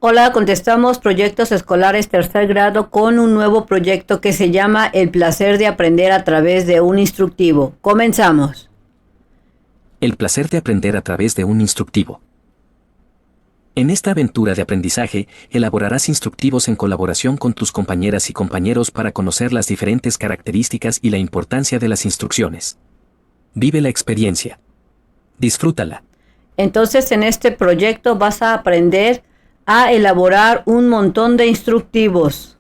Hola, contestamos proyectos escolares tercer grado con un nuevo proyecto que se llama El placer de aprender a través de un instructivo. Comenzamos. El placer de aprender a través de un instructivo. En esta aventura de aprendizaje, elaborarás instructivos en colaboración con tus compañeras y compañeros para conocer las diferentes características y la importancia de las instrucciones. Vive la experiencia. Disfrútala. Entonces, en este proyecto vas a aprender a elaborar un montón de instructivos.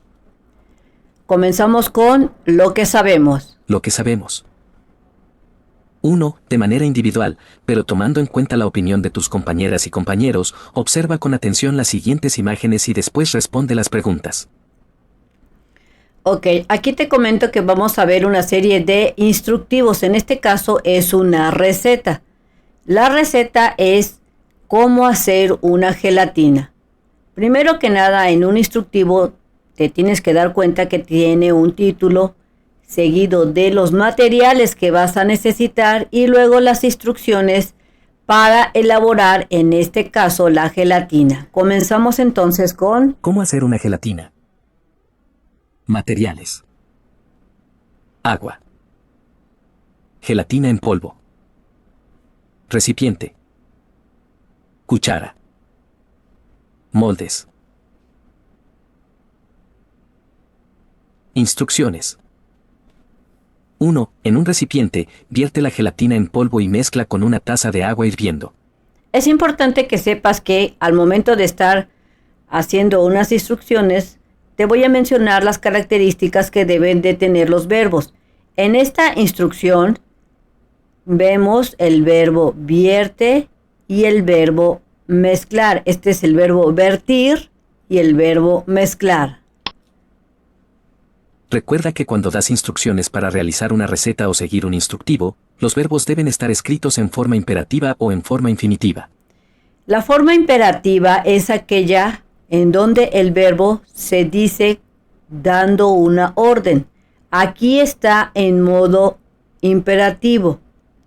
Comenzamos con lo que sabemos. Lo que sabemos. 1. De manera individual, pero tomando en cuenta la opinión de tus compañeras y compañeros, observa con atención las siguientes imágenes y después responde las preguntas. Ok, aquí te comento que vamos a ver una serie de instructivos. En este caso es una receta. La receta es cómo hacer una gelatina. Primero que nada, en un instructivo te tienes que dar cuenta que tiene un título seguido de los materiales que vas a necesitar y luego las instrucciones para elaborar, en este caso, la gelatina. Comenzamos entonces con ¿Cómo hacer una gelatina? Materiales. Agua. Gelatina en polvo. Recipiente. Cuchara. Moldes. Instrucciones. 1. En un recipiente, vierte la gelatina en polvo y mezcla con una taza de agua hirviendo. Es importante que sepas que al momento de estar haciendo unas instrucciones, te voy a mencionar las características que deben de tener los verbos. En esta instrucción vemos el verbo vierte y el verbo mezclar. Este es el verbo vertir y el verbo mezclar. Recuerda que cuando das instrucciones para realizar una receta o seguir un instructivo, los verbos deben estar escritos en forma imperativa o en forma infinitiva. La forma imperativa es aquella en donde el verbo se dice dando una orden. Aquí está en modo imperativo.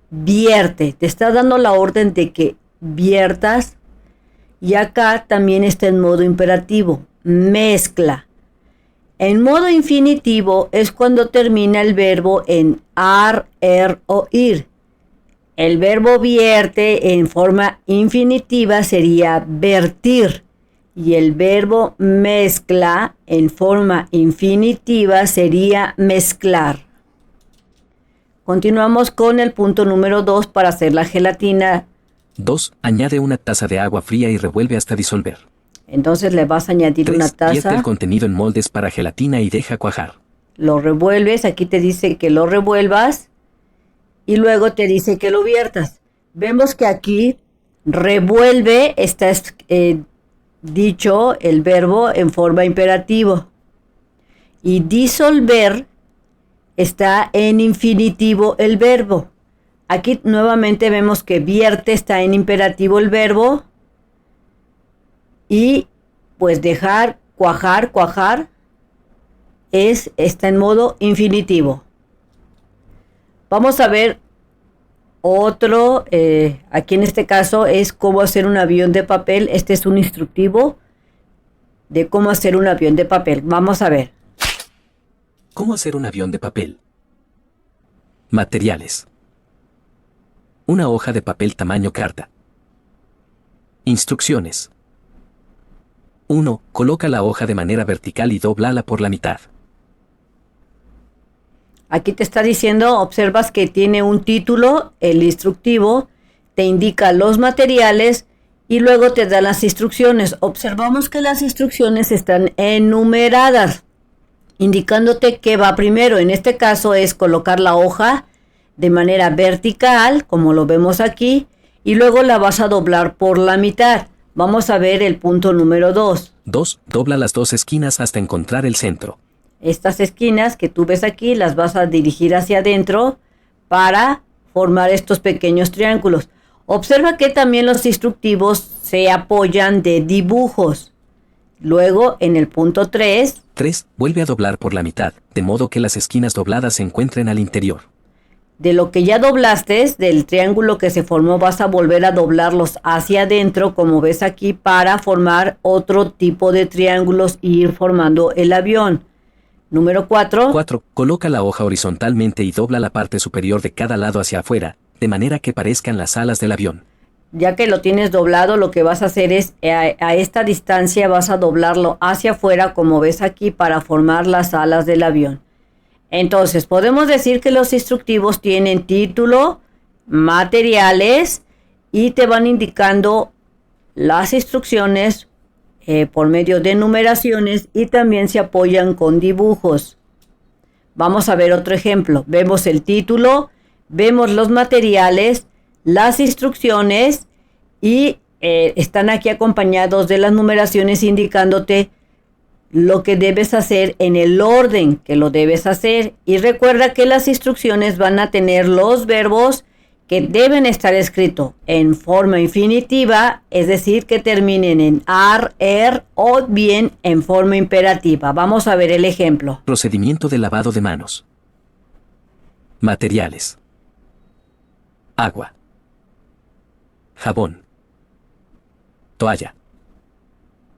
Vierte, te está dando la orden de que viertas. Y acá también está en modo imperativo. Mezcla. En modo infinitivo es cuando termina el verbo en ar, o ir. El verbo vierte en forma infinitiva sería vertir. Y el verbo mezcla en forma infinitiva sería mezclar. Continuamos con el punto número 2 para hacer la gelatina. 2. Añade una taza de agua fría y revuelve hasta disolver. Entonces le vas a añadir 3. una Vierte el taza. contenido en moldes para gelatina y deja cuajar. Lo revuelves, aquí te dice que lo revuelvas y luego te dice que lo viertas. Vemos que aquí revuelve, está dicho el verbo en forma imperativo. Y disolver está en infinitivo el verbo. Aquí nuevamente vemos que vierte está en imperativo el verbo. Y pues dejar, cuajar, está en modo infinitivo. Vamos a ver otro, aquí en este caso es cómo hacer un avión de papel. Este es un instructivo de cómo hacer un avión de papel. Vamos a ver. ¿Cómo hacer un avión de papel? Materiales. Una hoja de papel tamaño carta. Instrucciones. 1. Coloca la hoja de manera vertical y dóblala por la mitad. Aquí te está diciendo, observas que tiene un título, el instructivo, te indica los materiales y luego te da las instrucciones. Observamos que las instrucciones están enumeradas, indicándote qué va primero. En este caso es colocar la hoja de manera vertical, como lo vemos aquí, y luego la vas a doblar por la mitad. Vamos a ver el punto número 2. 2. Dobla las dos esquinas hasta encontrar el centro. Estas esquinas que tú ves aquí las vas a dirigir hacia adentro para formar estos pequeños triángulos. Observa que también los instructivos se apoyan de dibujos. Luego, en el punto 3. 3. Vuelve a doblar por la mitad, de modo que las esquinas dobladas se encuentren al interior. de lo que ya doblaste, del triángulo que se formó, vas a volver a doblarlos hacia adentro, como ves aquí, para formar otro tipo de triángulos e ir formando el avión. Número 4. 4. Coloca la hoja horizontalmente y dobla la parte superior de cada lado hacia afuera, de manera que parezcan las alas del avión. Ya que lo tienes doblado, lo que vas a hacer es, a esta distancia vas a doblarlo hacia afuera, como ves aquí, para formar las alas del avión. Entonces, podemos decir que los instructivos tienen título, materiales y te van indicando las instrucciones por medio de numeraciones y también se apoyan con dibujos. Vamos a ver otro ejemplo. Vemos el título, vemos los materiales, las instrucciones y están aquí acompañados de las numeraciones indicándote lo que debes hacer en el orden que lo debes hacer. Y recuerda que las instrucciones van a tener los verbos que deben estar escritos en forma infinitiva, es decir, que terminen en ar, er o bien en forma imperativa. Vamos a ver el ejemplo. Procedimiento de lavado de manos. Materiales. Agua. Jabón. Toalla.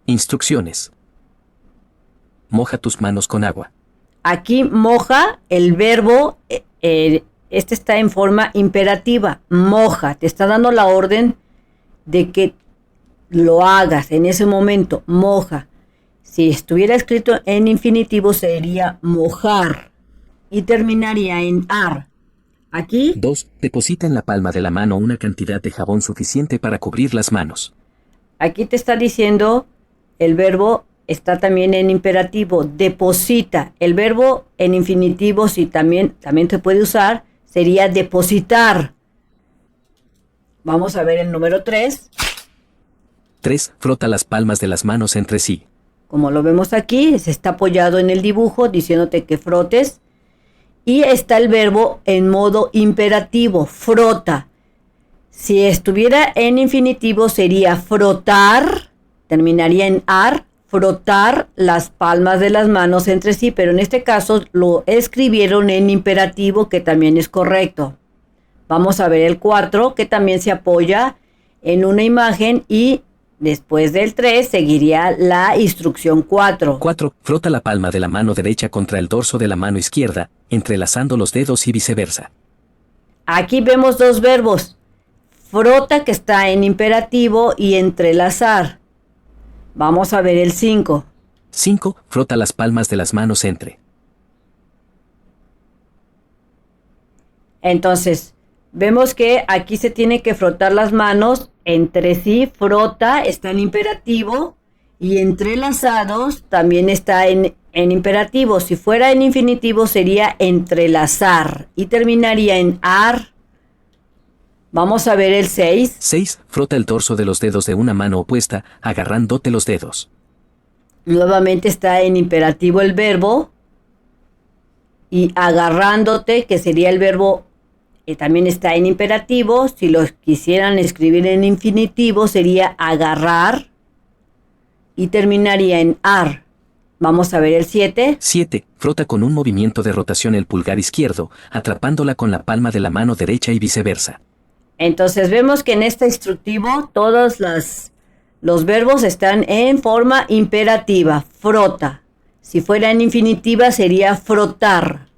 Instrucciones. Moja tus manos con agua. Aquí moja, el verbo, este está en forma imperativa. Moja, te está dando la orden de que lo hagas en ese momento. Moja. Si estuviera escrito en infinitivo sería mojar y terminaría en ar. Aquí. 2. Deposita en la palma de la mano una cantidad de jabón suficiente para cubrir las manos. Aquí te está diciendo el verbo. Está también en imperativo, deposita. El verbo en infinitivo, si también se puede usar, sería depositar. Vamos a ver el número 3. 3. Frota las palmas de las manos entre sí. Como lo vemos aquí, se está apoyado en el dibujo diciéndote que frotes. Y está el verbo en modo imperativo, frota. Si estuviera en infinitivo sería frotar, terminaría en ar. Frotar las palmas de las manos entre sí, pero en este caso lo escribieron en imperativo, que también es correcto. Vamos a ver el 4, que también se apoya en una imagen y después del 3 seguiría la instrucción 4. 4. Frota la palma de la mano derecha contra el dorso de la mano izquierda, entrelazando los dedos y viceversa. Aquí vemos dos verbos. Frota, que está en imperativo, y entrelazar. Vamos a ver el 5. 5. Frota las palmas de las manos entre. Entonces, vemos que aquí se tiene que frotar las manos entre sí. Frota está en imperativo y entrelazados también está en imperativo. Si fuera en infinitivo sería entrelazar y terminaría en ar. Vamos a ver el 6. 6. Frota el dorso de los dedos de una mano opuesta, agarrándote los dedos. Nuevamente está en imperativo el verbo. Y agarrándote, que sería el verbo, también está en imperativo. Si lo quisieran escribir en infinitivo, sería agarrar. Y terminaría en ar. Vamos a ver el 7. 7. Frota con un movimiento de rotación el pulgar izquierdo, atrapándola con la palma de la mano derecha y viceversa. Entonces vemos que en este instructivo todos los verbos están en forma imperativa. Frota. Si fuera en infinitiva sería frotar.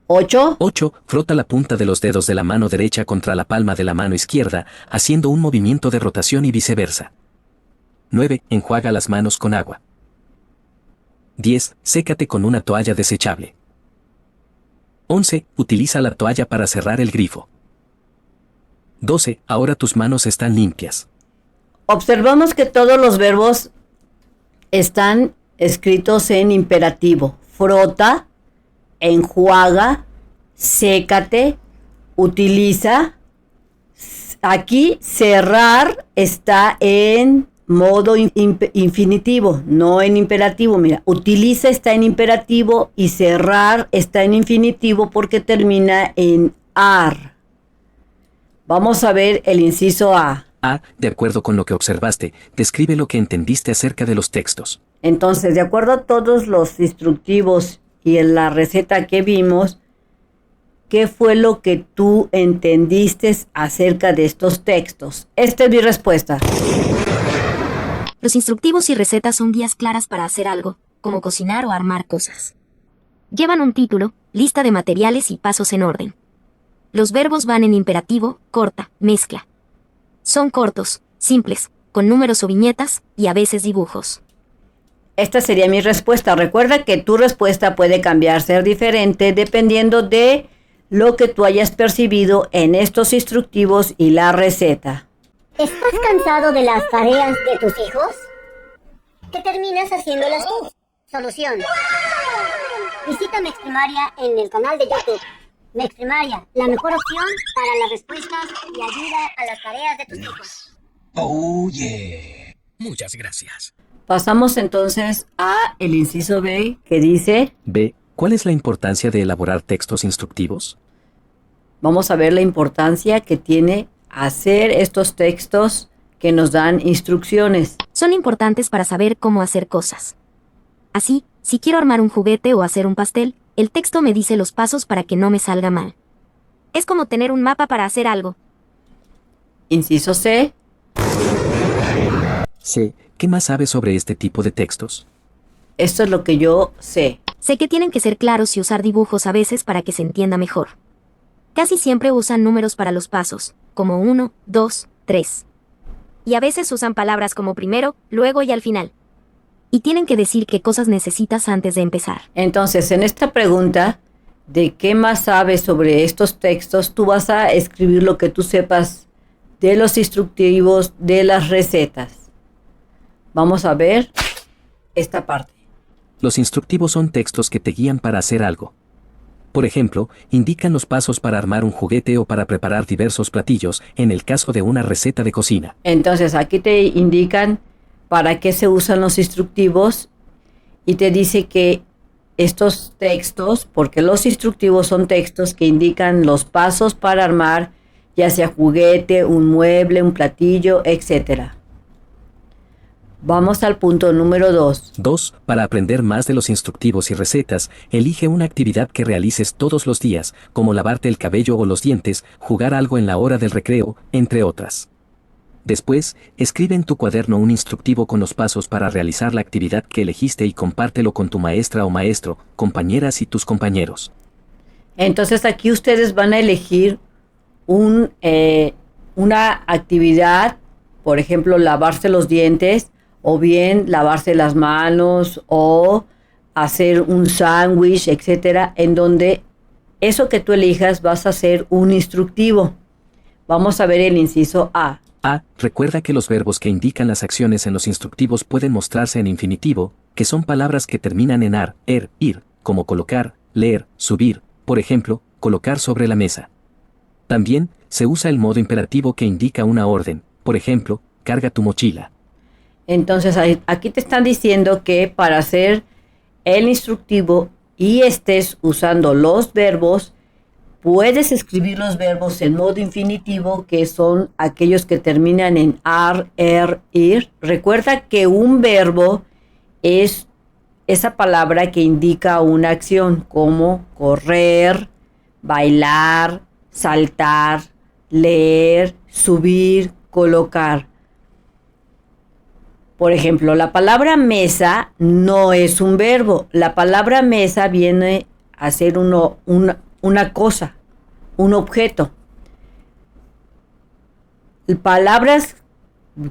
8. 8. Frota la punta de los dedos de la mano derecha contra la palma de la mano izquierda, haciendo un movimiento de rotación y viceversa. 9. Enjuaga las manos con agua. 10. Sécate con una toalla desechable. 11. Utiliza la toalla para cerrar el grifo. 12. Ahora tus manos están limpias. Observamos que todos los verbos están escritos en imperativo. Frota, enjuaga, sécate, utiliza. Aquí cerrar está en modo infinitivo, no en imperativo. Mira, utiliza está en imperativo y cerrar está en infinitivo porque termina en ar. Vamos a ver el inciso A. A, de acuerdo con lo que observaste, describe lo que entendiste acerca de los textos. Entonces, de acuerdo a todos los instructivos y en la receta que vimos, qué fue lo que tú entendiste acerca de estos textos. Esta es mi respuesta. Los instructivos y recetas son guías claras para hacer algo, como cocinar o armar cosas. Llevan un título, lista de materiales y pasos en orden. Los verbos van en imperativo, corta, mezcla. Son cortos, simples, con números o viñetas, y a veces dibujos. Esta sería mi respuesta. Recuerda que tu respuesta puede cambiar, ser diferente, dependiendo de lo que tú hayas percibido en estos instructivos y la receta. ¿Estás cansado de las tareas de tus hijos? ¿Qué terminas haciéndolas tú? Solución. Visita Mexprimaria en el canal de YouTube. Mexprimaria, la mejor opción para las respuestas y ayuda a las tareas de tus hijos. Oh, yeah. Muchas gracias. Pasamos entonces a el inciso B, que dice, B. ¿Cuál es la importancia de elaborar textos instructivos? vamos a ver la importancia que tiene hacer estos textos que nos dan instrucciones. Son importantes para saber cómo hacer cosas. Así, si quiero armar un juguete o hacer un pastel, el texto me dice los pasos para que no me salga mal. Es como tener un mapa para hacer algo. Inciso C, C. ¿Qué más sabes sobre este tipo de textos? esto es lo que yo sé. Sé que tienen que ser claros y usar dibujos a veces para que se entienda mejor. Casi siempre usan números para los pasos, como 1, 2, 3. Y a veces usan palabras como primero, luego y al final. Y tienen que decir qué cosas necesitas antes de empezar. Entonces, en esta pregunta de qué más sabes sobre estos textos, tú vas a escribir lo que tú sepas de los instructivos, de las recetas. Vamos a ver esta parte. Los instructivos son textos que te guían para hacer algo. Por ejemplo, indican los pasos para armar un juguete o para preparar diversos platillos, en el caso de una receta de cocina. Entonces, aquí te indican para qué se usan los instructivos y te dice que estos textos, porque los instructivos son textos que indican los pasos para armar, ya sea juguete, un mueble, un platillo, etcétera. Vamos al punto número 2. 2. Para aprender más de los instructivos y recetas, elige una actividad que realices todos los días, como lavarte el cabello o los dientes, jugar algo en la hora del recreo, entre otras. Después, escribe en tu cuaderno un instructivo con los pasos para realizar la actividad que elegiste y compártelo con tu maestra o maestro, compañeras y tus compañeros. Entonces aquí ustedes van a elegir una actividad, por ejemplo, lavarse los dientes, o bien lavarse las manos, o hacer un sándwich, etcétera, en donde eso que tú elijas vas a hacer un instructivo. Vamos a ver el inciso A. A. Recuerda que los verbos que indican las acciones en los instructivos pueden mostrarse en infinitivo, que son palabras que terminan en ar, ir, como colocar, leer, subir, por ejemplo, colocar sobre la mesa. También se usa el modo imperativo que indica una orden, por ejemplo, carga tu mochila. Entonces aquí te están diciendo que para hacer el instructivo y estés usando los verbos, puedes escribir los verbos en modo infinitivo, que son aquellos que terminan en ar, ir. Recuerda que un verbo es esa palabra que indica una acción, como correr, bailar, saltar, leer, subir, colocar. Por ejemplo, la palabra mesa no es un verbo. La palabra mesa viene a ser una cosa, un objeto. Palabras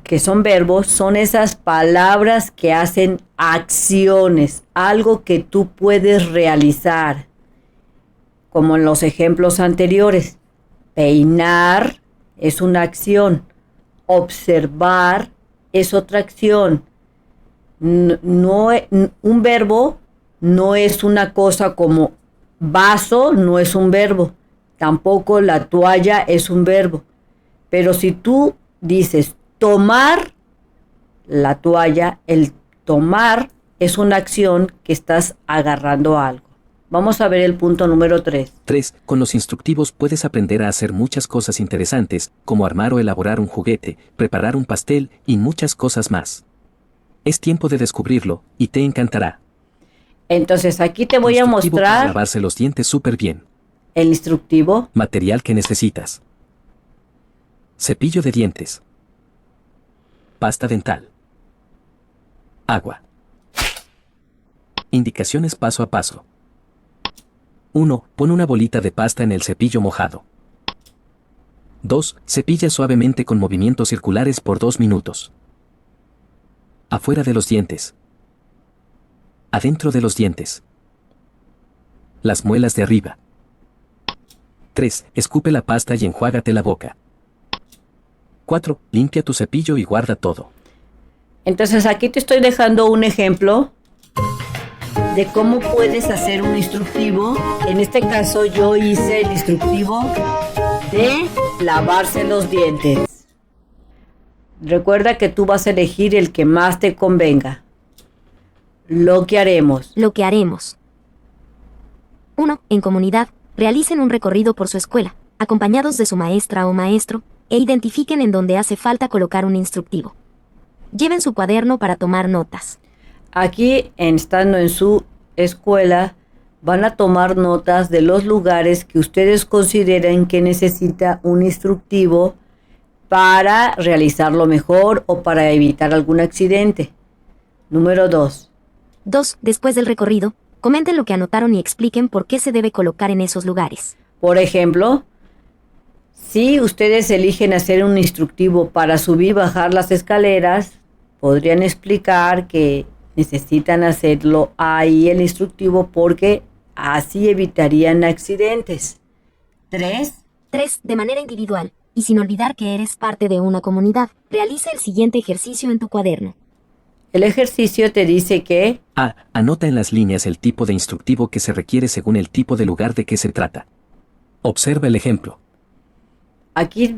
que son verbos son esas palabras que hacen acciones, algo que tú puedes realizar, como en los ejemplos anteriores. Peinar es una acción, observar es otra acción. Un verbo no es una cosa como vaso, no es un verbo. Tampoco la toalla es un verbo. Pero si tú dices tomar la toalla, el tomar es una acción que estás agarrando algo. Vamos a ver el punto número 3. 3. Con los instructivos puedes aprender a hacer muchas cosas interesantes, como armar o elaborar un juguete, preparar un pastel y muchas cosas más. Es tiempo de descubrirlo, y te encantará. Entonces aquí te voy a Instructivo para mostrar. lavarse los dientes súper bien. El instructivo. Material que necesitas. Cepillo de dientes. Pasta dental. Agua. Indicaciones paso a paso. 1. Pon una bolita de pasta en el cepillo mojado. 2. Cepilla suavemente con movimientos circulares por 2 minutos. Afuera de los dientes. Adentro de los dientes. Las muelas de arriba. 3. Escupe la pasta y enjuágate la boca. 4. Limpia tu cepillo y guarda todo. Entonces aquí te estoy dejando un ejemplo de cómo puedes hacer un instructivo. En este caso yo hice el instructivo de lavarse los dientes. Recuerda que tú vas a elegir el que más te convenga. Lo que haremos. Lo que haremos. 1. En comunidad, realicen un recorrido por su escuela, acompañados de su maestra o maestro, e identifiquen en dónde hace falta colocar un instructivo. Lleven su cuaderno para tomar notas. Aquí, estando en su escuela, van a tomar notas de los lugares que ustedes consideren que necesita un instructivo para realizarlo mejor o para evitar algún accidente. Número 2. 2. Después del recorrido, comenten lo que anotaron y expliquen por qué se debe colocar en esos lugares. Por ejemplo, si ustedes eligen hacer un instructivo para subir y bajar las escaleras, podrían explicar que necesitan hacerlo ahí el instructivo porque así evitarían accidentes. 3. 3. De manera individual, y sin olvidar que eres parte de una comunidad, realiza el siguiente ejercicio en tu cuaderno. El ejercicio te dice que A. Anota en las líneas el tipo de instructivo que se requiere según el tipo de lugar de que se trata. Observa el ejemplo. aquí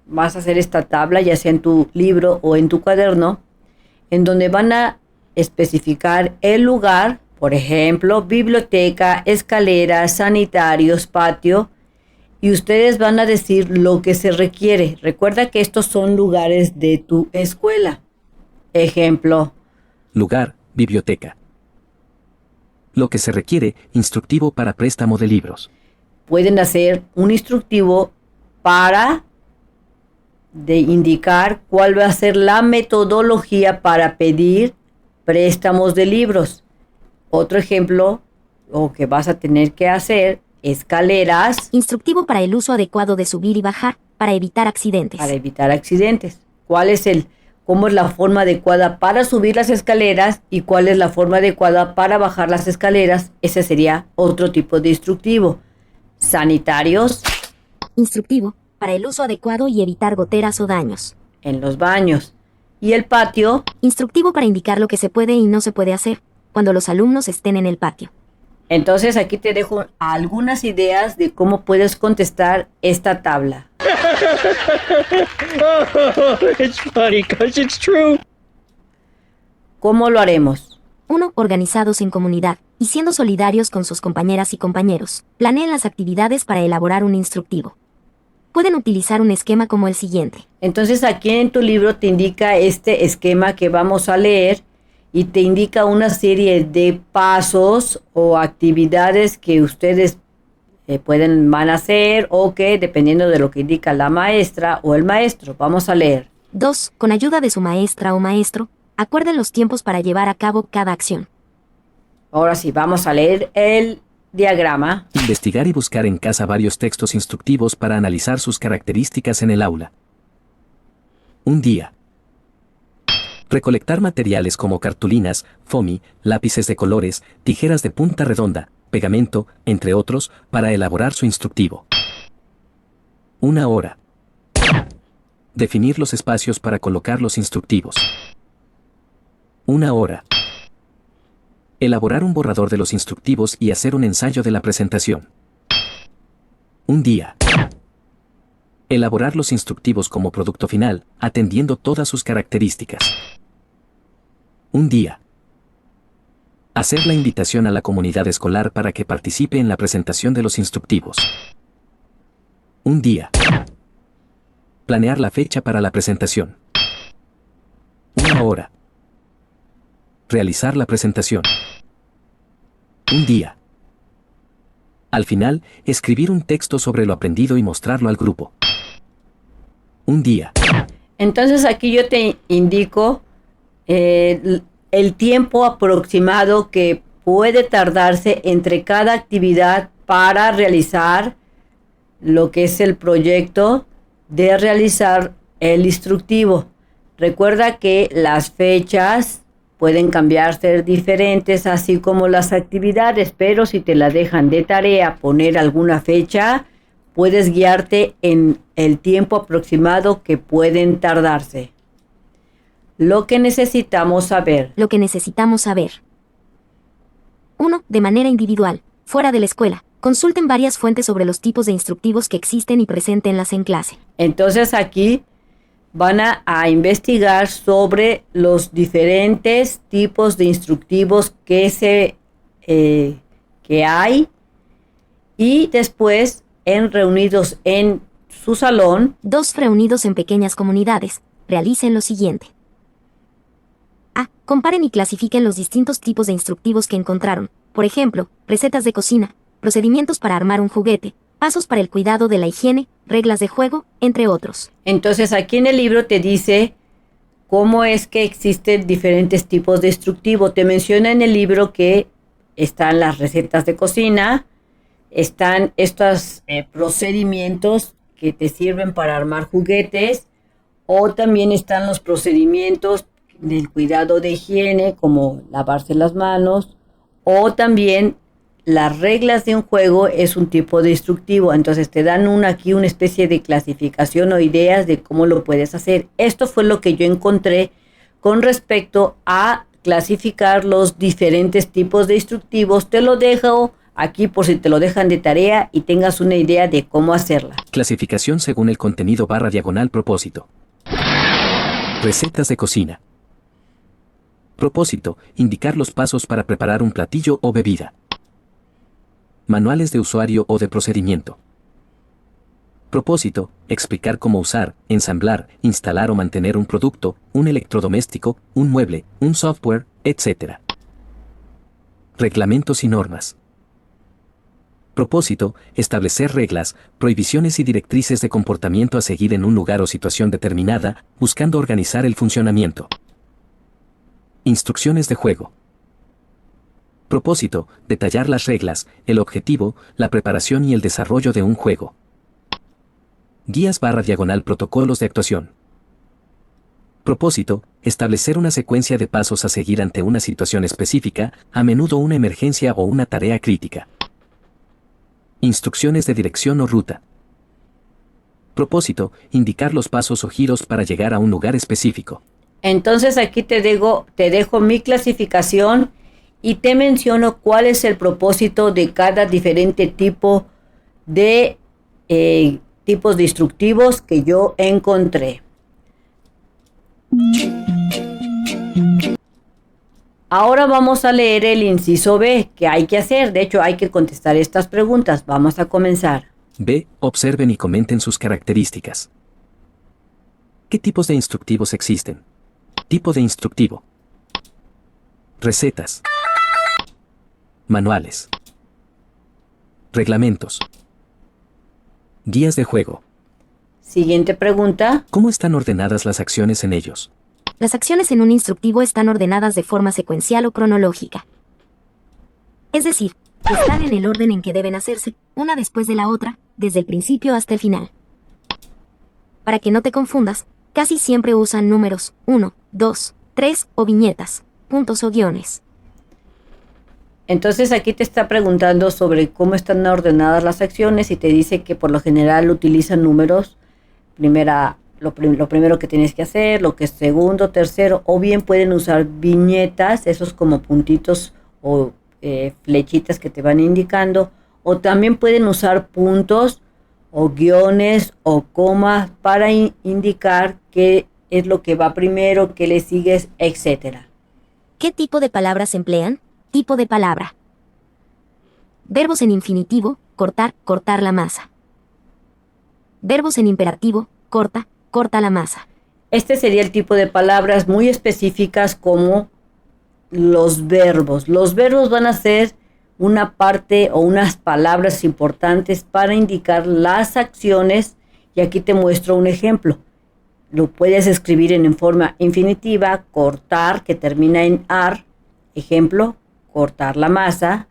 vas a hacer esta tabla, ya sea en tu libro o en tu cuaderno, en donde van a especificar el lugar, por ejemplo, biblioteca, escaleras, sanitarios, patio, y ustedes van a decir lo que se requiere. Recuerda que estos son lugares de tu escuela. Ejemplo, Lugar, biblioteca. Lo que se requiere, instructivo para préstamo de libros. pueden hacer un instructivo para indicar cuál va a ser la metodología para pedir préstamos de libros. Otro ejemplo, lo que vas a tener que hacer, escaleras Instructivo para el uso adecuado de subir y bajar, para evitar accidentes. para evitar accidentes. ¿Cómo es la forma adecuada para subir las escaleras y cuál es la forma adecuada para bajar las escaleras? Ese sería otro tipo de instructivo. Sanitarios Instructivo para el uso adecuado y evitar goteras o daños. en los baños. Y el patio, Instructivo para indicar lo que se puede y no se puede hacer cuando los alumnos estén en el patio. entonces aquí te dejo algunas ideas de cómo puedes contestar esta tabla. It's funny because it's true. ¿Cómo lo haremos? 1. Organizados en comunidad y siendo solidarios con sus compañeras y compañeros, planeen las actividades para elaborar un instructivo. Pueden utilizar un esquema como el siguiente. Entonces aquí en tu libro te indica este esquema que vamos a leer y te indica una serie de pasos o actividades que ustedes van a hacer o que dependiendo de lo que indica la maestra o el maestro. Vamos a leer. 2. Con ayuda de su maestra o maestro, acuerden los tiempos para llevar a cabo cada acción. Ahora sí, vamos a leer el diagrama. Investigar y buscar en casa varios textos instructivos para analizar sus características en el aula. Un día. Recolectar materiales como cartulinas, foamy, lápices de colores, tijeras de punta redonda, pegamento, entre otros, para elaborar su instructivo. 1 hora. Definir los espacios para colocar los instructivos. 1 hora. Elaborar un borrador de los instructivos y hacer un ensayo de la presentación. Un día. Elaborar los instructivos como producto final, atendiendo todas sus características. Un día. Hacer la invitación a la comunidad escolar para que participe en la presentación de los instructivos. Un día. Planear la fecha para la presentación. 1 hora. Realizar la presentación. Un día. Al final, escribir un texto sobre lo aprendido y mostrarlo al grupo. Un día. Entonces aquí yo te indico el tiempo aproximado que puede tardarse entre cada actividad para realizar lo que es el proyecto de realizar el instructivo. Recuerda que las fechas pueden cambiar, ser diferentes, así como las actividades, pero si te la dejan de tarea poner alguna fecha, puedes guiarte en el tiempo aproximado que pueden tardarse. Lo que necesitamos saber. Lo que necesitamos saber. 1. De manera individual, fuera de la escuela. Consulten varias fuentes sobre los tipos de instructivos que existen y preséntenlas en clase. Entonces aquí van a investigar sobre los diferentes tipos de instructivos que hay, y después reunidos en su salón. 2. Reunidos en pequeñas comunidades, realicen lo siguiente. A. Comparen y clasifiquen los distintos tipos de instructivos que encontraron. Por ejemplo, recetas de cocina, procedimientos para armar un juguete, pasos para el cuidado de la higiene, reglas de juego, entre otros. Entonces aquí en el libro te dice cómo es que existen diferentes tipos de instructivo. Te menciona en el libro que están las recetas de cocina, están estos procedimientos que te sirven para armar juguetes, o también están los procedimientos del cuidado de higiene, como lavarse las manos, o también las reglas de un juego es un tipo de instructivo. Entonces te dan aquí una especie de clasificación o ideas de cómo lo puedes hacer. Esto fue lo que yo encontré con respecto a clasificar los diferentes tipos de instructivos. Te lo dejo aquí por si te lo dejan de tarea y tengas una idea de cómo hacerla. Clasificación según el contenido / propósito. Recetas de cocina. Propósito, indicar los pasos para preparar un platillo o bebida. Manuales de usuario o de procedimiento. Propósito, explicar cómo usar, ensamblar, instalar o mantener un producto, un electrodoméstico, un mueble, un software, etc. Reglamentos y normas. Propósito, establecer reglas, prohibiciones y directrices de comportamiento a seguir en un lugar o situación determinada, buscando organizar el funcionamiento. Instrucciones de juego. Propósito, detallar las reglas, el objetivo, la preparación y el desarrollo de un juego. Guías / protocolos de actuación. Propósito, establecer una secuencia de pasos a seguir ante una situación específica, a menudo una emergencia o una tarea crítica. Instrucciones de dirección o ruta. Propósito, indicar los pasos o giros para llegar a un lugar específico. Entonces aquí te dejo mi clasificación y te menciono cuál es el propósito de cada diferente tipo de tipos de instructivos que yo encontré. Ahora vamos a leer el inciso B, que hay que hacer. De hecho, hay que contestar estas preguntas. Vamos a comenzar. B. Observen y comenten sus características. ¿Qué tipos de instructivos existen? Tipo de instructivo. Recetas. Manuales. Reglamentos. Guías de juego. Siguiente pregunta. ¿Cómo están ordenadas las acciones en ellos? Las acciones en un instructivo están ordenadas de forma secuencial o cronológica. Es decir, están en el orden en que deben hacerse, una después de la otra, desde el principio hasta el final. Para que no te confundas, casi siempre usan números 1, 2, 3 o viñetas, puntos o guiones. Entonces aquí te está preguntando sobre cómo están ordenadas las acciones y te dice que por lo general utilizan números. Lo primero que tienes que hacer, lo que es segundo, tercero, o bien pueden usar viñetas, esos como puntitos o flechitas que te van indicando, o también pueden usar puntos o guiones o comas para indicar qué es lo que va primero, qué le sigues, etcétera. ¿Qué tipo de palabras emplean? Tipo de palabra. Verbos en infinitivo, cortar, cortar la masa. Verbos en imperativo, corta, corta la masa. Este sería el tipo de palabras muy específicas como los verbos. Los verbos van a ser una parte o unas palabras importantes para indicar las acciones, y aquí te muestro un ejemplo. Lo puedes escribir en forma infinitiva, cortar, que termina en ar, ejemplo, cortar la masa,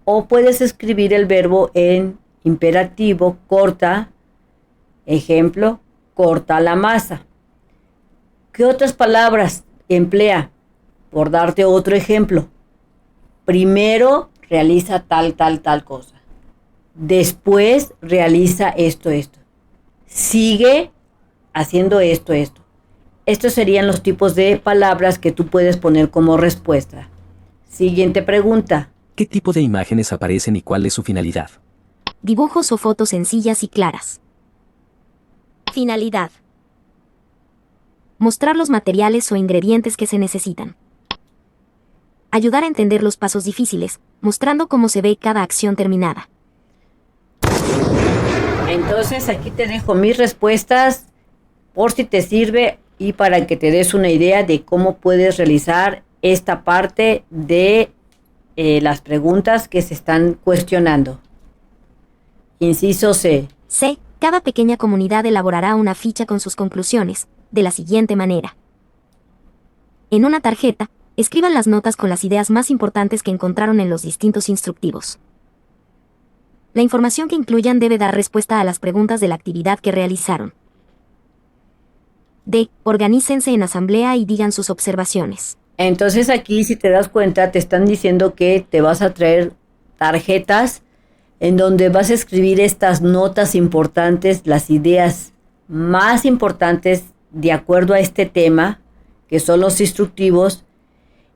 o puedes escribir el verbo en imperativo, corta, ejemplo, corta la masa. ¿Qué otras palabras emplea? Por darte otro ejemplo. Primero realiza tal cosa. Después realiza esto. Sigue haciendo esto. Estos serían los tipos de palabras que tú puedes poner como respuesta. Siguiente pregunta. ¿Qué tipo de imágenes aparecen y cuál es su finalidad? Dibujos o fotos sencillas y claras. Finalidad. Mostrar los materiales o ingredientes que se necesitan. Ayudar a entender los pasos difíciles, mostrando cómo se ve cada acción terminada. Entonces aquí te dejo mis respuestas por si te sirve y para que te des una idea de cómo puedes realizar esta parte de las preguntas que se están cuestionando. Inciso C. C. Cada pequeña comunidad elaborará una ficha con sus conclusiones, de la siguiente manera. En una tarjeta, escriban las notas con las ideas más importantes que encontraron en los distintos instructivos. La información que incluyan debe dar respuesta a las preguntas de la actividad que realizaron. D. Organícense en asamblea y digan sus observaciones. Entonces aquí, si te das cuenta, te están diciendo que te vas a traer tarjetas en donde vas a escribir estas notas importantes, las ideas más importantes de acuerdo a este tema, que son los instructivos,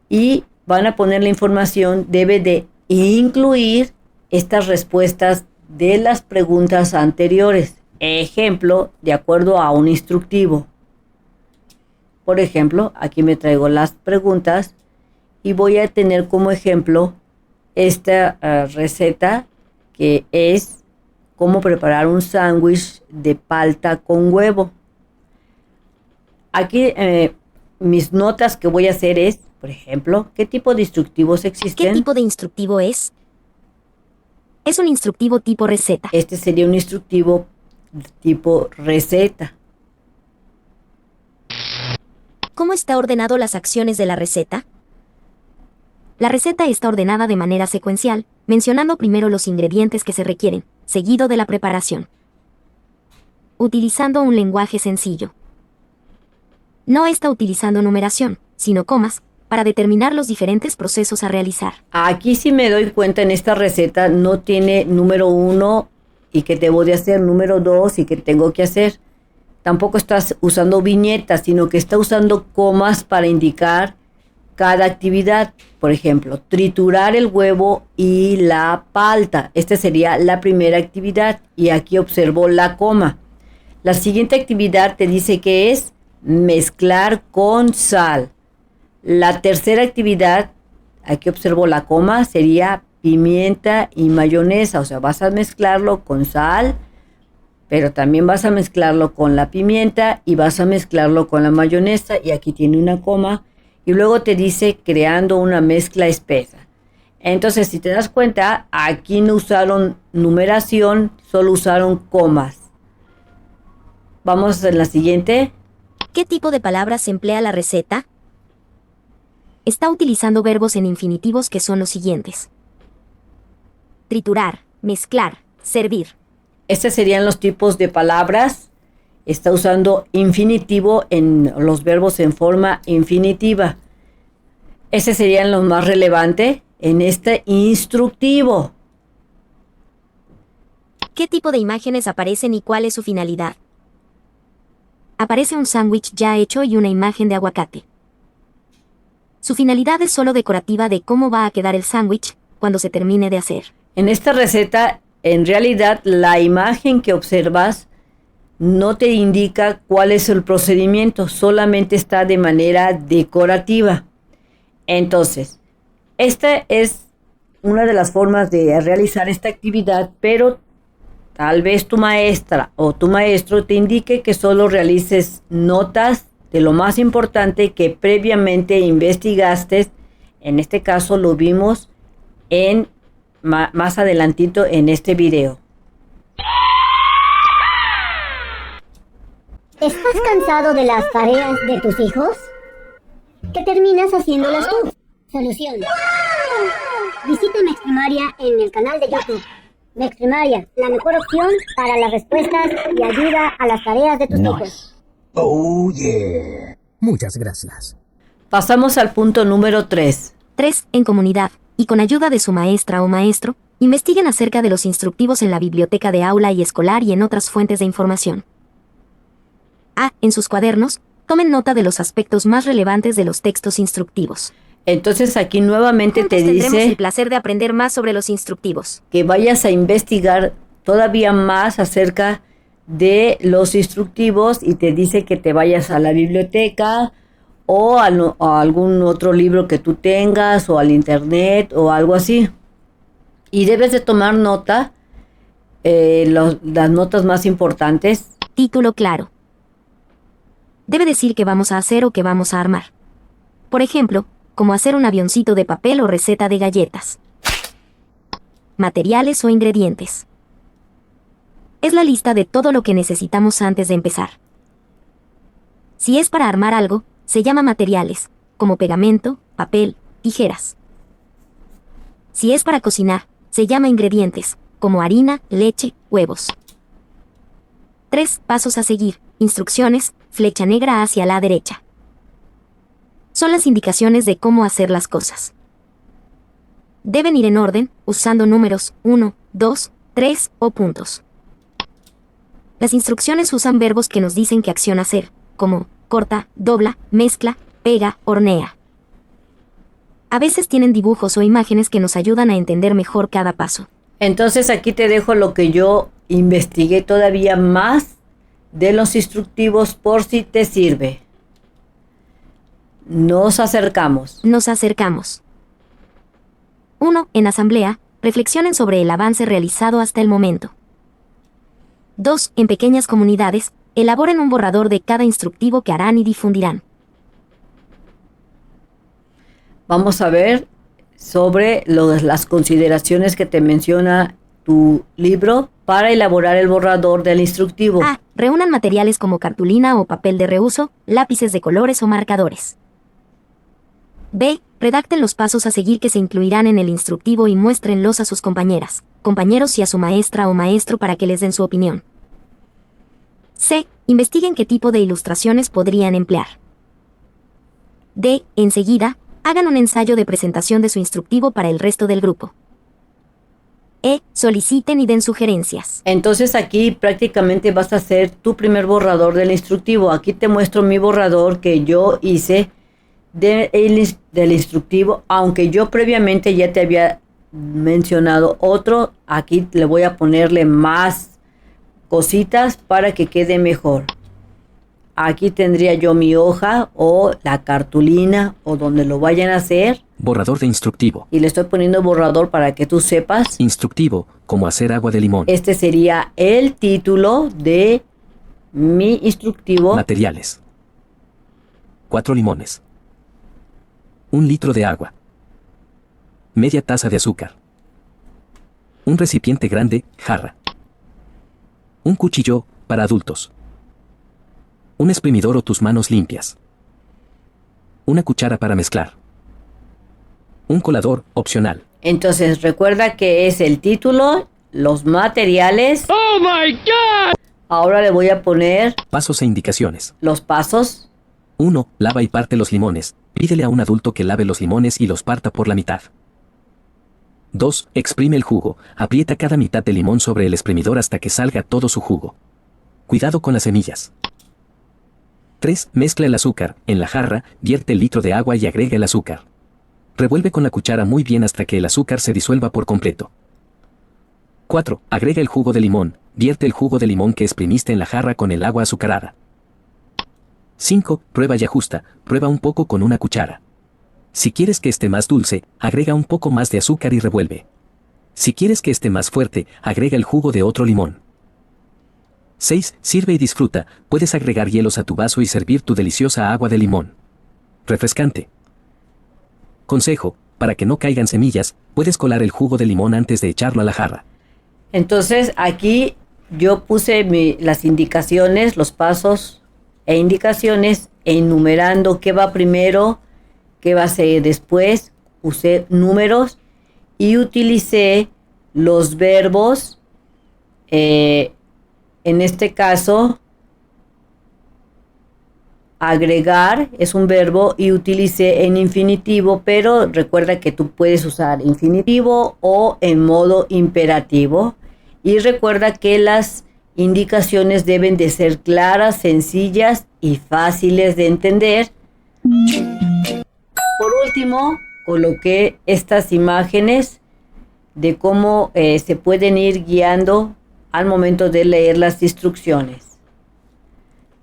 y van a poner la información, debe de incluir estas respuestas de las preguntas anteriores. Ejemplo, de acuerdo a un instructivo. Por ejemplo, aquí me traigo las preguntas y voy a tener como ejemplo esta receta, que es cómo preparar un sándwich de palta con huevo. Aquí mis notas que voy a hacer es, por ejemplo, ¿qué tipo de instructivos existen? ¿Qué tipo de instructivo es? Es un instructivo tipo receta. Este sería un instructivo tipo receta. ¿Cómo está ordenado las acciones de la receta? La receta está ordenada de manera secuencial, mencionando primero los ingredientes que se requieren, seguido de la preparación. Utilizando un lenguaje sencillo. No está utilizando numeración, sino comas, para determinar los diferentes procesos a realizar. Aquí sí me doy cuenta, en esta receta no tiene número 1 y que debo de hacer, número 2 y que tengo que hacer. Tampoco estás usando viñetas, sino que está usando comas para indicar cada actividad. Por ejemplo, triturar el huevo y la palta. Esta sería la primera actividad y aquí observo la coma. La siguiente actividad te dice que es mezclar con sal. La tercera actividad, aquí observo la coma, sería pimienta y mayonesa. O sea, vas a mezclarlo con sal, pero también vas a mezclarlo con la pimienta y vas a mezclarlo con la mayonesa. Y aquí tiene una coma. Y luego te dice creando una mezcla espesa. Entonces, si te das cuenta, aquí no usaron numeración, solo usaron comas. Vamos a la siguiente. ¿Qué tipo de palabras emplea la receta? Está utilizando verbos en infinitivos que son los siguientes: triturar, mezclar, servir. Estos serían los tipos de palabras. Está usando infinitivo en los verbos en forma infinitiva. Ese serían los más relevantes en este instructivo. ¿Qué tipo de imágenes aparecen y cuál es su finalidad? Aparece un sándwich ya hecho y una imagen de aguacate. Su finalidad es solo decorativa de cómo va a quedar el sándwich cuando se termine de hacer. En esta receta, en realidad, la imagen que observas no te indica cuál es el procedimiento, solamente está de manera decorativa. Entonces, esta es una de las formas de realizar esta actividad, pero tal vez tu maestra o tu maestro te indique que solo realices notas de lo más importante que previamente investigaste. En este caso lo vimos en más adelantito en este video. ¿Estás cansado de las tareas de tus hijos? ¿Qué terminas haciéndolas tú? Solución. Visita Mexprimaria en el canal de YouTube. Mexprimaria, la mejor opción para las respuestas y ayuda a las tareas de tus hijos. Oh, yeah. Muchas gracias. Pasamos al punto número 3. 3. En comunidad, y con ayuda de su maestra o maestro, investiguen acerca de los instructivos en la biblioteca de aula y escolar y en otras fuentes de información. A. En sus cuadernos, tomen nota de los aspectos más relevantes de los textos instructivos. Entonces aquí nuevamente te Tendremos el dice placer de aprender más sobre los instructivos. que vayas a investigar todavía más acerca de los instructivos y te dice que te vayas a la biblioteca o a algún otro libro que tú tengas o al internet o algo así. Y debes de tomar nota, las notas más importantes. Título claro. Debe decir qué vamos a hacer o qué vamos a armar. Por ejemplo, como hacer un avioncito de papel o receta de galletas. Materiales o ingredientes. Es la lista de todo lo que necesitamos antes de empezar. Si es para armar algo, se llama materiales, como pegamento, papel, tijeras. Si es para cocinar, se llama ingredientes, como harina, leche, huevos. 3 pasos a seguir. Instrucciones, flecha negra hacia la derecha. Son las indicaciones de cómo hacer las cosas. Deben ir en orden, usando números 1, 2, 3 o puntos. Las instrucciones usan verbos que nos dicen qué acción hacer, como corta, dobla, mezcla, pega, hornea. A veces tienen dibujos o imágenes que nos ayudan a entender mejor cada paso. Entonces aquí te dejo lo que yo investigué todavía más de los instructivos por si te sirve. Nos acercamos. Nos acercamos. 1. En asamblea, reflexionen sobre el avance realizado hasta el momento. 2. En pequeñas comunidades, elaboren un borrador de cada instructivo que harán y difundirán. Vamos a ver sobre las consideraciones que te menciona tu libro para elaborar el borrador del instructivo. A. Reúnan materiales como cartulina o papel de reuso, lápices de colores o marcadores. B. Redacten los pasos a seguir que se incluirán en el instructivo y muéstrenlos a sus compañeras, compañeros y a su maestra o maestro para que les den su opinión. C. Investiguen qué tipo de ilustraciones podrían emplear. D. Enseguida, hagan un ensayo de presentación de su instructivo para el resto del grupo. E. Soliciten y den sugerencias. Entonces aquí prácticamente vas a hacer tu primer borrador del instructivo. Aquí te muestro mi borrador que yo hice del instructivo, aunque yo previamente ya te había mencionado otro. Aquí le voy a ponerle más cositas para que quede mejor. Aquí tendría yo mi hoja o la cartulina o donde lo vayan a hacer. Borrador de instructivo. Y le estoy poniendo borrador para que tú sepas. Instructivo, como hacer agua de limón. Este sería el título de mi instructivo. Materiales. 4 limones. 1 litro de agua. Media taza de azúcar. Un recipiente grande, jarra. Un cuchillo, para adultos. Un exprimidor o tus manos limpias. Una cuchara para mezclar. Un colador, opcional. Entonces recuerda que es el título, los materiales. Oh my God! Ahora le voy a poner Pasos e indicaciones. los pasos. 1. Lava y parte los limones. Pídele a un adulto que lave los limones y los parta por la mitad. 2. Exprime el jugo. Aprieta cada mitad de limón sobre el exprimidor hasta que salga todo su jugo. Cuidado con las semillas. 3. Mezcla el azúcar. En la jarra, vierte el litro de agua y agrega el azúcar. Revuelve con la cuchara muy bien hasta que el azúcar se disuelva por completo. 4. Agrega el jugo de limón. Vierte el jugo de limón que exprimiste en la jarra con el agua azucarada. 5. Prueba y ajusta. Prueba un poco con una cuchara. Si quieres que esté más dulce, agrega un poco más de azúcar y revuelve. Si quieres que esté más fuerte, agrega el jugo de otro limón. 6. Sirve y disfruta. Puedes agregar hielos a tu vaso y servir tu deliciosa agua de limón. Refrescante. Consejo: Para que no caigan semillas, puedes colar el jugo de limón antes de echarlo a la jarra. Entonces aquí yo puse las indicaciones, los pasos e indicaciones, enumerando qué va primero, qué va a ser después. Usé números y utilicé los verbos. En este caso, agregar es un verbo y utilicé en infinitivo, pero recuerda que tú puedes usar infinitivo o en modo imperativo. Y recuerda que las indicaciones deben de ser claras, sencillas y fáciles de entender. Por último, coloqué estas imágenes de cómo se pueden ir guiando al momento de leer las instrucciones.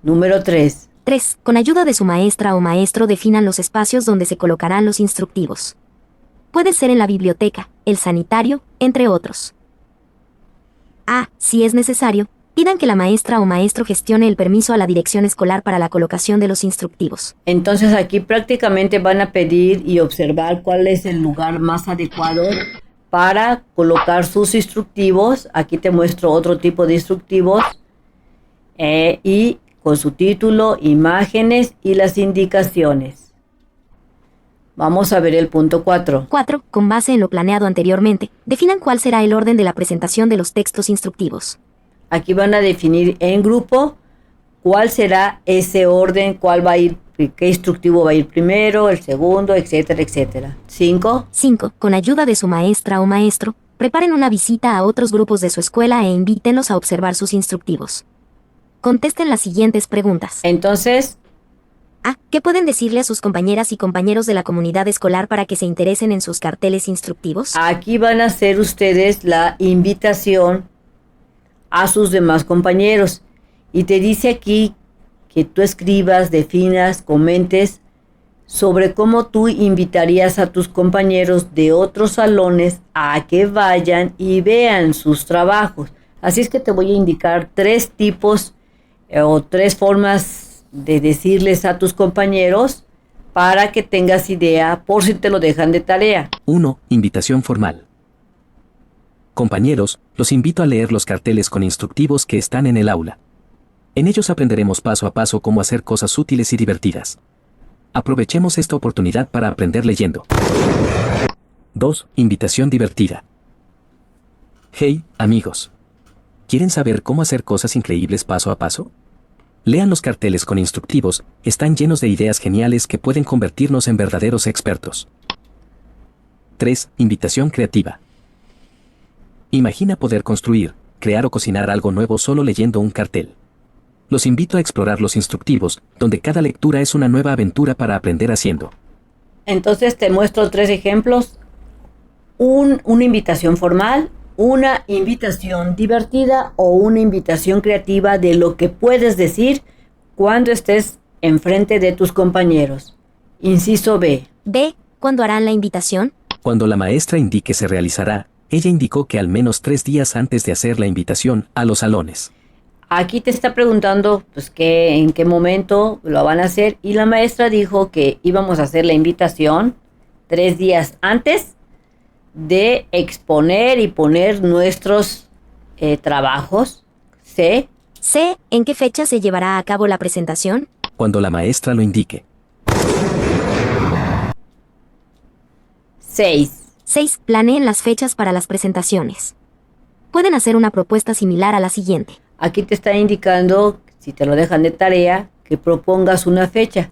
Número 3. 3. Con ayuda de su maestra o maestro definan los espacios donde se colocarán los instructivos. Puede ser en la biblioteca, el sanitario, entre otros. A. Si es necesario, pidan que la maestra o maestro gestione el permiso a la dirección escolar para la colocación de los instructivos. Entonces aquí prácticamente van a pedir y observar cuál es el lugar más adecuado para colocar sus instructivos. Aquí te muestro otro tipo de instructivos y con su título, imágenes y las indicaciones. Vamos a ver el punto 4. 4. Con base en lo planeado anteriormente, definan cuál será el orden de la presentación de los textos instructivos. Aquí van a definir en grupo cuál será ese orden, cuál va a ir, qué instructivo va a ir primero, el segundo, etcétera, etcétera. 5. 5. Con ayuda de su maestra o maestro, preparen una visita a otros grupos de su escuela e invítenlos a observar sus instructivos. Contesten las siguientes preguntas. Entonces, A. ¿Qué pueden decirle a sus compañeras y compañeros de la comunidad escolar para que se interesen en sus carteles instructivos? aquí van a hacer ustedes la invitación a sus demás compañeros. Y te dice aquí que tú escribas, definas, comentes sobre cómo tú invitarías a tus compañeros de otros salones a que vayan y vean sus trabajos. Así es que te voy a indicar 3 tipos o 3 formas de decirles a tus compañeros para que tengas idea por si te lo dejan de tarea. 1. Invitación formal. Compañeros, los invito a leer los carteles con instructivos que están en el aula. En ellos aprenderemos paso a paso cómo hacer cosas útiles y divertidas. Aprovechemos esta oportunidad para aprender leyendo. 2. Invitación divertida. Hey, amigos. ¿Quieren saber cómo hacer cosas increíbles paso a paso? Lean los carteles con instructivos, están llenos de ideas geniales que pueden convertirnos en verdaderos expertos. 3. Invitación creativa. Imagina poder construir, crear o cocinar algo nuevo solo leyendo un cartel. Los invito a explorar los instructivos, donde cada lectura es una nueva aventura para aprender haciendo. Entonces te muestro 3 ejemplos. Una invitación formal, una invitación divertida o una invitación creativa de lo que puedes decir cuando estés enfrente de tus compañeros. Inciso B. B. ¿Cuándo harán la invitación? Cuando la maestra indique se realizará, ella indicó que al menos 3 días antes de hacer la invitación a los salones. Aquí te está preguntando pues en qué momento lo van a hacer y la maestra dijo que íbamos a hacer la invitación 3 días antes de exponer y poner nuestros trabajos. C. C. ¿En qué fecha se llevará a cabo la presentación? Cuando la maestra lo indique. 6. 6. Planeen las fechas para las presentaciones. Pueden hacer una propuesta similar a la siguiente. Aquí te está indicando, si te lo dejan de tarea, que propongas una fecha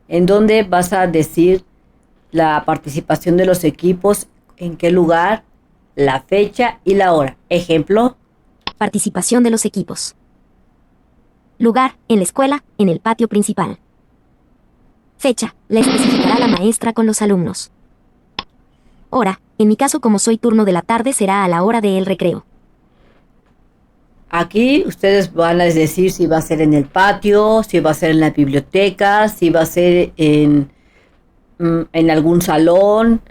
en donde vas a decir la participación de los equipos, en qué lugar, la fecha y la hora. Ejemplo. Participación de los equipos. Lugar, en la escuela, en el patio principal. Fecha, la especificará la maestra con los alumnos. Hora, en mi caso como soy turno de la tarde será a la hora del recreo. Aquí ustedes van a decir si va a ser en el patio, si va a ser en la biblioteca, si va a ser en algún salón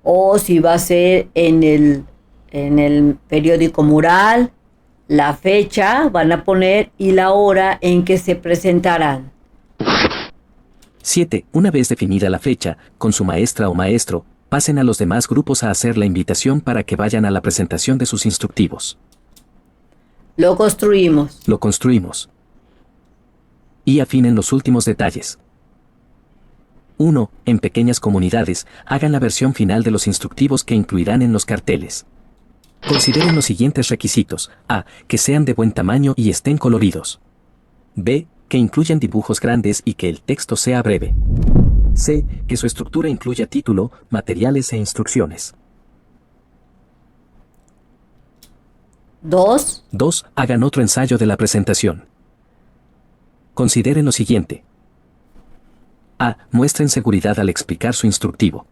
o si va a ser en el periódico mural. La fecha van a poner y la hora en que se presentarán. 7. Una vez definida la fecha, con su maestra o maestro, Pasen a los demás grupos a hacer la invitación para que vayan a la presentación de sus instructivos. Lo construimos. Lo construimos. Y afinen los últimos detalles. 1. En pequeñas comunidades, hagan la versión final de los instructivos que incluirán en los carteles. Consideren los siguientes requisitos. A. Que sean de buen tamaño y estén coloridos. B. Que incluyan dibujos grandes y que el texto sea breve. C. Que su estructura incluya título, materiales e instrucciones. 2. 2. Hagan otro ensayo de la presentación. Consideren lo siguiente. A. Muestren seguridad al explicar su instructivo.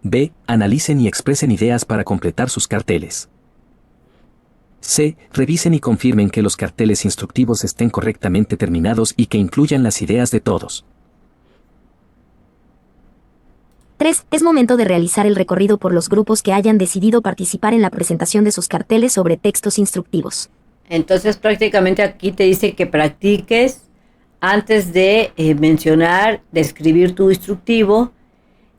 B. Analicen y expresen ideas para completar sus carteles. C. Revisen y confirmen que los carteles instructivos estén correctamente terminados y que incluyan las ideas de todos. 3. Es momento de realizar el recorrido por los grupos que hayan decidido participar en la presentación de sus carteles sobre textos instructivos. Entonces prácticamente aquí te dice que practiques antes de mencionar, de escribir tu instructivo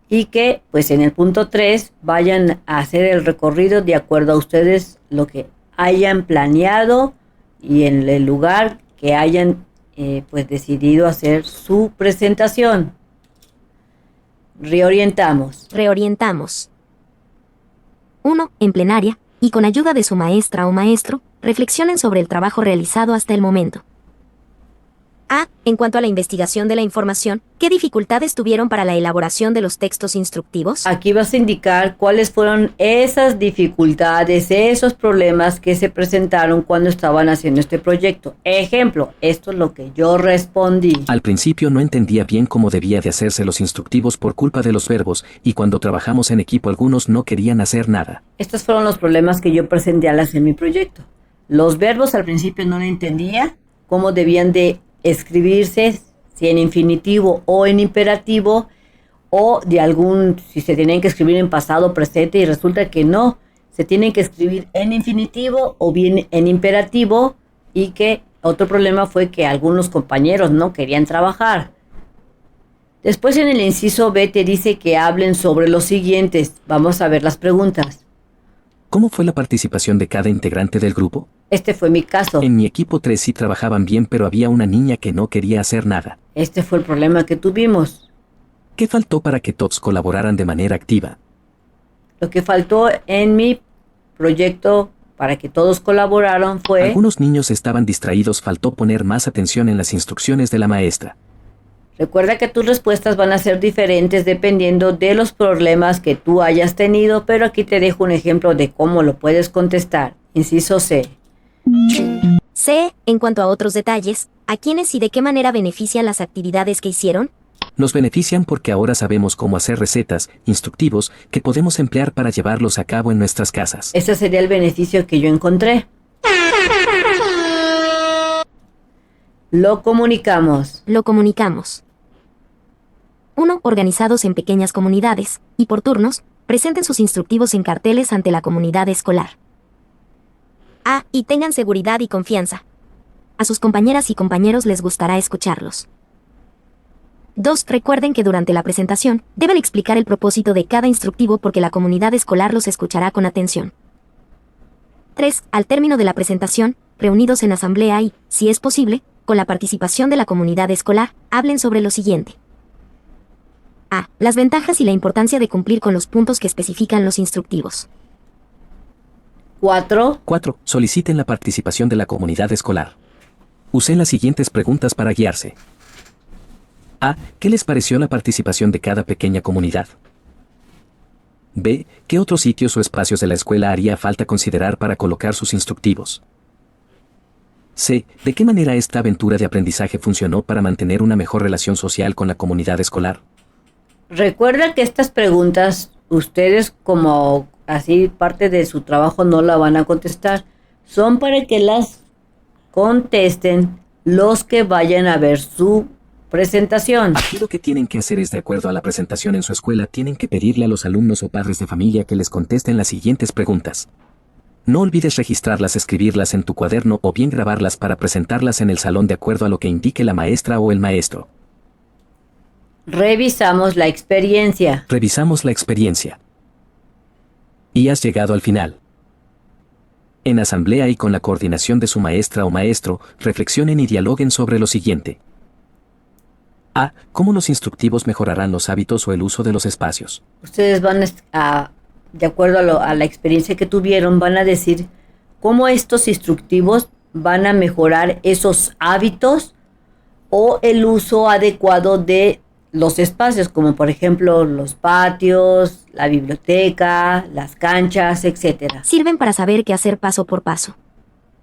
y que pues en el punto 3 vayan a hacer el recorrido de acuerdo a ustedes lo que hayan planeado y en el lugar que hayan pues decidido hacer su presentación. Reorientamos. Reorientamos. 1. En plenaria, y con ayuda de su maestra o maestro, reflexionen sobre el trabajo realizado hasta el momento. A. En cuanto a la investigación de la información, ¿qué dificultades tuvieron para la elaboración de los textos instructivos? Aquí vas a indicar cuáles fueron esas dificultades, esos problemas que se presentaron cuando estaban haciendo este proyecto. Ejemplo, esto es lo que yo respondí. Al principio no entendía bien cómo debía de hacerse los instructivos por culpa de los verbos, y cuando trabajamos en equipo algunos no querían hacer nada. Estos fueron los problemas que yo presenté al hacer mi proyecto. Los verbos al principio no lo entendía, cómo debían de escribirse, si en infinitivo o en imperativo, o de si se tenían que escribir en pasado, presente, y resulta que no, se tienen que escribir en infinitivo o bien en imperativo, y que otro problema fue que algunos compañeros no querían trabajar. Después en el inciso B te dice que hablen sobre los siguientes. Vamos a ver las preguntas. ¿Cómo fue la participación de cada integrante del grupo? Este fue mi caso. En mi equipo 3 sí trabajaban bien, pero había una niña que no quería hacer nada. Este fue el problema que tuvimos. ¿Qué faltó para que todos colaboraran de manera activa? Lo que faltó en mi proyecto para que todos colaboraran fue... Algunos niños estaban distraídos, faltó poner más atención en las instrucciones de la maestra. Recuerda que tus respuestas van a ser diferentes dependiendo de los problemas que tú hayas tenido, pero aquí te dejo un ejemplo de cómo lo puedes contestar. Inciso C. C. En cuanto a otros detalles, ¿a quiénes y de qué manera benefician las actividades que hicieron? Nos benefician porque ahora sabemos cómo hacer recetas, instructivos, que podemos emplear para llevarlos a cabo en nuestras casas. Ese sería el beneficio que yo encontré. Lo comunicamos. Lo comunicamos. 1. Organizados en pequeñas comunidades, y por turnos, presenten sus instructivos en carteles ante la comunidad escolar. A. Y tengan seguridad y confianza. A sus compañeras y compañeros les gustará escucharlos. 2. Recuerden que durante la presentación, deben explicar el propósito de cada instructivo porque la comunidad escolar los escuchará con atención. 3. Al término de la presentación, reunidos en asamblea y, si es posible, con la participación de la comunidad escolar, hablen sobre lo siguiente. A. Las ventajas y la importancia de cumplir con los puntos que especifican los instructivos. 4. 4. Soliciten la participación de la comunidad escolar. Usen las siguientes preguntas para guiarse. A. ¿Qué les pareció la participación de cada pequeña comunidad? B. ¿Qué otros sitios o espacios de la escuela haría falta considerar para colocar sus instructivos? C. ¿De qué manera esta aventura de aprendizaje funcionó para mantener una mejor relación social con la comunidad escolar? Recuerda que estas preguntas, ustedes como así parte de su trabajo no la van a contestar. Son para que las contesten los que vayan a ver su presentación. Aquí lo que tienen que hacer es, de acuerdo a la presentación en su escuela, tienen que pedirle a los alumnos o padres de familia que les contesten las siguientes preguntas. No olvides registrarlas, escribirlas en tu cuaderno o bien grabarlas para presentarlas en el salón de acuerdo a lo que indique la maestra o el maestro. Revisamos la experiencia. Revisamos la experiencia. Y has llegado al final. En asamblea y con la coordinación de su maestra o maestro, reflexionen y dialoguen sobre lo siguiente. A. ¿Cómo los instructivos mejorarán los hábitos o el uso de los espacios? Ustedes van a, de acuerdo a la experiencia que tuvieron, van a decir cómo estos instructivos van a mejorar esos hábitos o el uso adecuado de los espacios, como por ejemplo los patios, la biblioteca, las canchas, etc. Sirven para saber qué hacer paso por paso.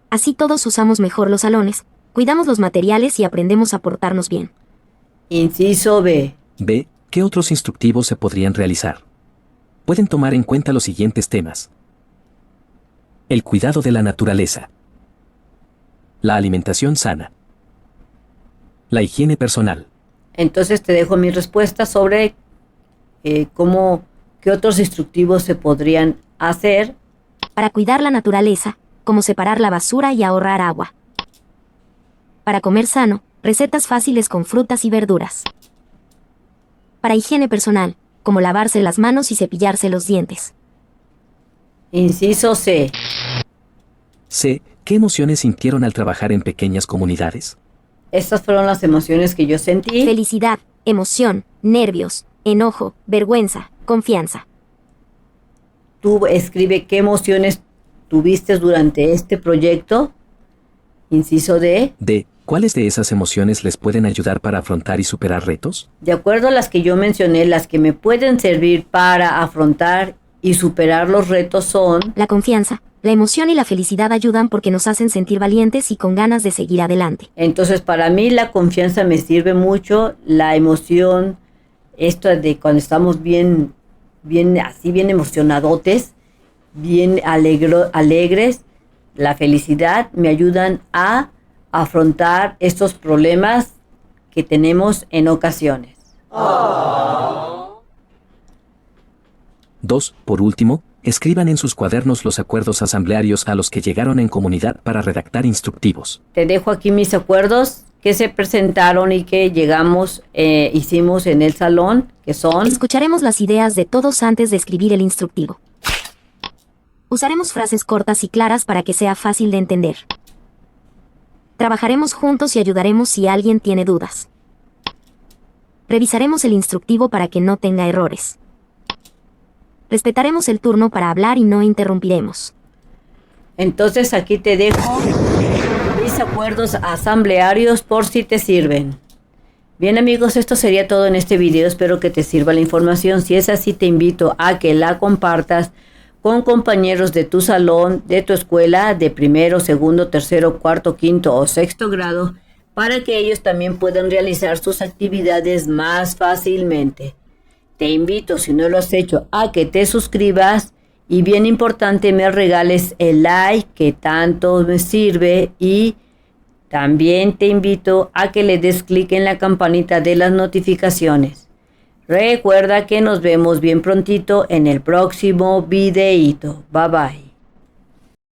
Así todos usamos mejor los salones, cuidamos los materiales y aprendemos a portarnos bien. Inciso B. B. ¿Qué otros instructivos se podrían realizar? Pueden tomar en cuenta los siguientes temas. El cuidado de la naturaleza. La alimentación sana. La higiene personal. Entonces te dejo mi respuesta sobre qué otros instructivos se podrían hacer. Para cuidar la naturaleza, como separar la basura y ahorrar agua. Para comer sano, recetas fáciles con frutas y verduras. Para higiene personal, como lavarse las manos y cepillarse los dientes. Inciso C. C. ¿Qué emociones sintieron al trabajar en pequeñas comunidades? Estas fueron las emociones que yo sentí. Felicidad, emoción, nervios, enojo, vergüenza, confianza. Tú escribe qué emociones tuviste durante este proyecto. Inciso D. D. ¿Cuáles de esas emociones les pueden ayudar para afrontar y superar retos? De acuerdo a las que yo mencioné, las que me pueden servir para afrontar y superar los retos son... La confianza, la emoción y la felicidad ayudan porque nos hacen sentir valientes y con ganas de seguir adelante. Entonces, para mí la confianza me sirve mucho, la emoción, esto de cuando estamos bien emocionadotes, bien alegres, la felicidad me ayudan a afrontar estos problemas que tenemos en ocasiones. 2. Por último, escriban en sus cuadernos los acuerdos asamblearios a los que llegaron en comunidad para redactar instructivos. Te dejo aquí mis acuerdos que se presentaron y que hicimos en el salón, que son... Escucharemos las ideas de todos antes de escribir el instructivo. Usaremos frases cortas y claras para que sea fácil de entender. Trabajaremos juntos y ayudaremos si alguien tiene dudas. Revisaremos el instructivo para que no tenga errores. Respetaremos el turno para hablar y no interrumpiremos. Entonces aquí te dejo mis acuerdos asamblearios por si te sirven. Bien amigos, esto sería todo en este video. Espero que te sirva la información. Si es así, te invito a que la compartas con compañeros de tu salón, de tu escuela, de primero, segundo, tercero, cuarto, quinto o sexto grado, para que ellos también puedan realizar sus actividades más fácilmente. Te invito, si no lo has hecho, a que te suscribas y bien importante, me regales el like que tanto me sirve, y también te invito a que le des clic en la campanita de las notificaciones. Recuerda que nos vemos bien prontito en el próximo videíto. Bye bye.